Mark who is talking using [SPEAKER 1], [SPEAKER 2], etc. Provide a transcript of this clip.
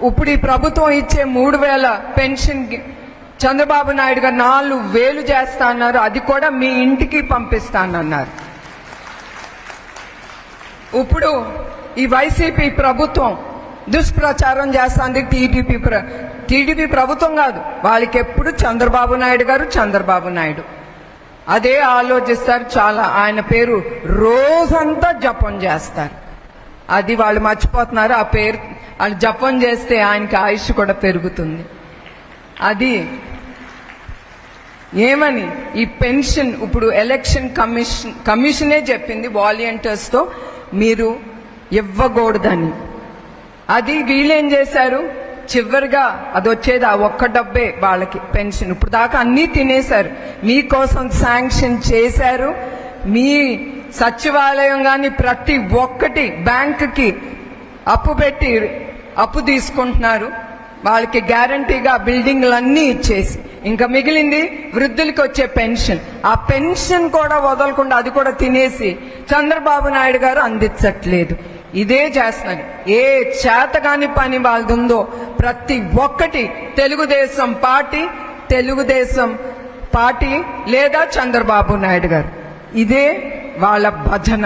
[SPEAKER 1] ఇప్పుడు ఈ ప్రభుత్వం ఇచ్చే 3,000 పెన్షన్ చంద్రబాబు నాయుడు గారు 4,000 చేస్తా అన్నారు. అది కూడా మీ ఇంటికి పంపిస్తానన్నారు. ఇప్పుడు ఈ వైసీపీ ప్రభుత్వం దుష్ప్రచారం చేస్తుంది. టీడీపీ ప్రభుత్వం కాదు, వాళ్ళకి ఎప్పుడు చంద్రబాబు నాయుడు అదే ఆలోచిస్తారు. చాలా ఆయన పేరు రోజంతా జపం చేస్తారు. అది వాళ్ళు మర్చిపోతున్నారు. ఆ పేరు వాళ్ళు జపం చేస్తే ఆయనకి ఆయుష్ కూడా పెరుగుతుంది. అది ఏమని ఈ పెన్షన్ ఇప్పుడు ఎలక్షన్ కమిషనే చెప్పింది వాలంటీర్స్ తో మీరు ఇవ్వకూడదని. అది వీళ్ళేం చేశారు, చివరిగా అది వచ్చేది ఆ ఒక్క డబ్బే వాళ్ళకి పెన్షన్. ఇప్పుడు దాకా అన్నీ తినేశారు. మీకోసం శాంక్షన్ చేశారు. మీ సచివాలయం కానీ ప్రతి ఒక్కటి బ్యాంకుకి అప్పు తీసుకుంటున్నారు. వాళ్ళకి గ్యారంటీగా బిల్డింగ్లన్నీ ఇచ్చేసి ఇంకా మిగిలింది వృద్ధులకి వచ్చే పెన్షన్. ఆ పెన్షన్ కూడా వదలకుండా అది కూడా తినేసి చంద్రబాబు నాయుడు గారు అందించట్లేదు. ఇదే చేస్తున్నారు. ఏ చేతగాని పని వాళ్ళదుందో ప్రతి ఒక్కటి తెలుగుదేశం పార్టీ లేదా చంద్రబాబు నాయుడు గారు ఇదే వాళ్ళ భజన.